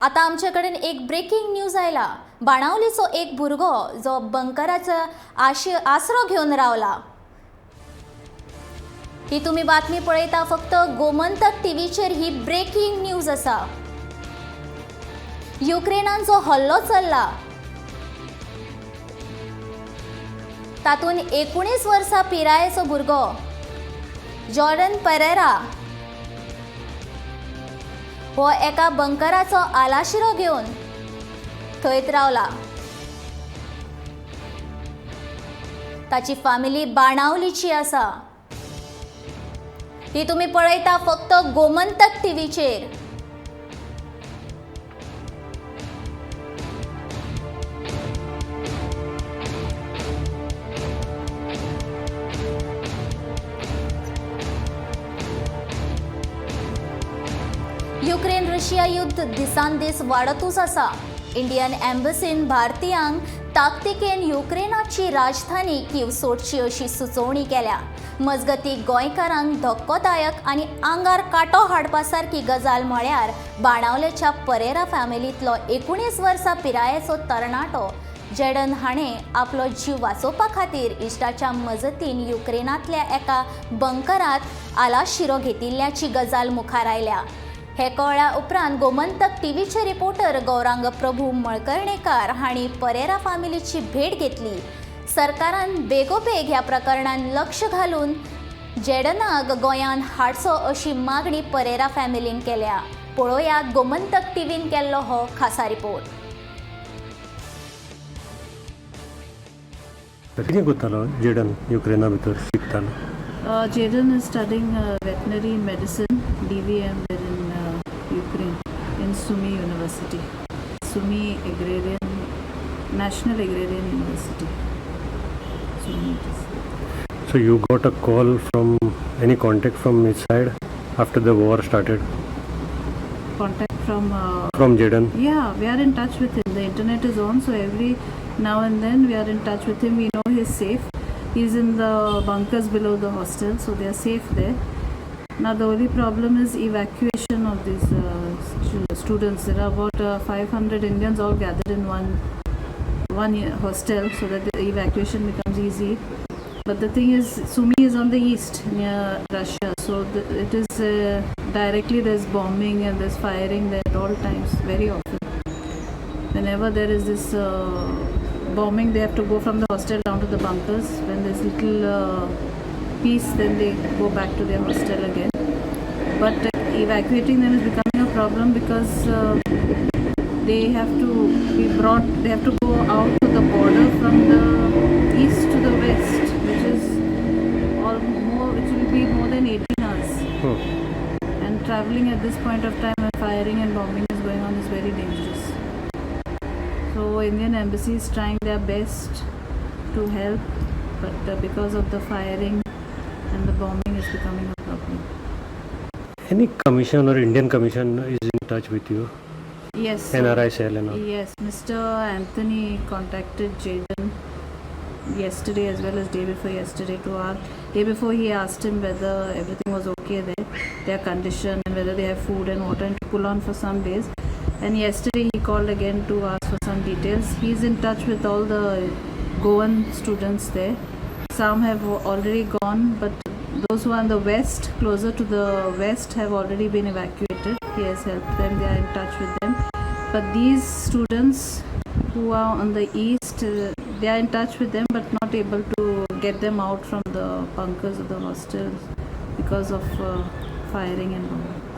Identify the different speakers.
Speaker 1: आता आमच्याकडे एक ब्रेकिंग न्यूज आयला. बाणावलीचो एक भुरगो जो बंकराचा आसरो घेऊन रावला. ही तुम्ही बातमी पळयता फक्त गोमंतक टीव्हीचेर. ही ब्रेकिंग न्यूज आसा. युक्रेनान जो हल्लो चल्ला तातून 19 वर्सां पिरायेचो भुरगो जॉर्डन पेरेरा हो एका बंकराचो आलाशिरो घेऊन थंयत रावला. ताची फॅमिली बाणावलीची आसा. ही तुम्ही पळयता फक्त गोमंतक टीव्हीचेर. युक्रेन रशिया युद्ध दिसान दीस वाडतूच आसा. इंडियन एम्बसीन भारतीयांक ताकतिकेन युक्रेनाची राजधानी कीव सोडची अशी सुचोवणी केल्या. मजगती गोंयकारांक धक्कोदायक आनी आंगार कांटो हाडपा सारकी गजाल म्हळ्यार बाणावलेच्या परेरा फॅमिलींतलो 19 वर्सां पिरायेचो तरणाटो जेडन हाणें आपलो जीव वाचोवपा खातीर इश्टाच्या मजतीन युक्रेनांतल्या एका बंकरांत आलाशिरो घेतिल्ल्याची गजाल मुखार आयल्या. हे कळ्ळ्या उपरांत गोमंतक टीव्हीचे रिपोर्टर गौरांग प्रभू मळकर्णेकार हांणी परेरा फॅमिलीची भेट घेतली. सरकारान बेगोबेग ह्या प्रकरणान लक्ष घालून जेडनाक गोंयान हाडचो अशी मागणी परेरा फॅमिलीन केल्या. पळोवयात गोमंतक टीव्हीन केल्लो हो खासा रिपोर्ट.
Speaker 2: कितें करतालो जेडन युक्रेना भितर शिकतालो?
Speaker 3: Jaden is studying veterinary medicine, DVM, there in Ukraine, in Sumy University. Sumy Agrarian, National Agrarian University. Sumy it is.
Speaker 2: So you got a call from any contact from his side after the war started?
Speaker 3: Contact from...
Speaker 2: From Jaden?
Speaker 3: Yeah, we are in touch with him. The internet is on, so every now and then we are in touch with him. We know he's safe. He's in the bunkers below the hostel, so they are safe there. Now the only problem is evacuation of these students. There are about 500 Indians all gathered in one hostel, so that the evacuation becomes easy. But the thing is, Sumy is on the east near Russia, so it is directly there's bombing and there's firing there at all times, very often. Whenever there is this bombing, they have to go from the hostel down to the bunkers. When there's little peace, then they go back to their hostel again. But evacuating them is becoming a problem because they have to be brought, they have to go out to the border from the east to the west, which will be more than 18 hours. And traveling at this point of time when firing and bombing is going on is very dangerous. So Indian embassy is trying their best to help, but because of the firing and the bombing is becoming a problem.
Speaker 2: Any commission or Indian commission is in touch with you?
Speaker 3: Yes.
Speaker 2: NRI cell and all?
Speaker 3: Yes, Mr. Anthony contacted Jaden yesterday as well as day before yesterday day before he asked him whether everything was okay there, their condition, and whether they have food and water, and to pull on for some days. And yesterday he called again to ask for some details. He's in touch with all the Goan students there. Some have already gone, but those who are in the west, closer to the west, have already been evacuated. He has helped them. They are in touch with them. But these students who are on the east, they are in touch with them but not able to get them out from the bunkers of the hostels because of firing and bombing.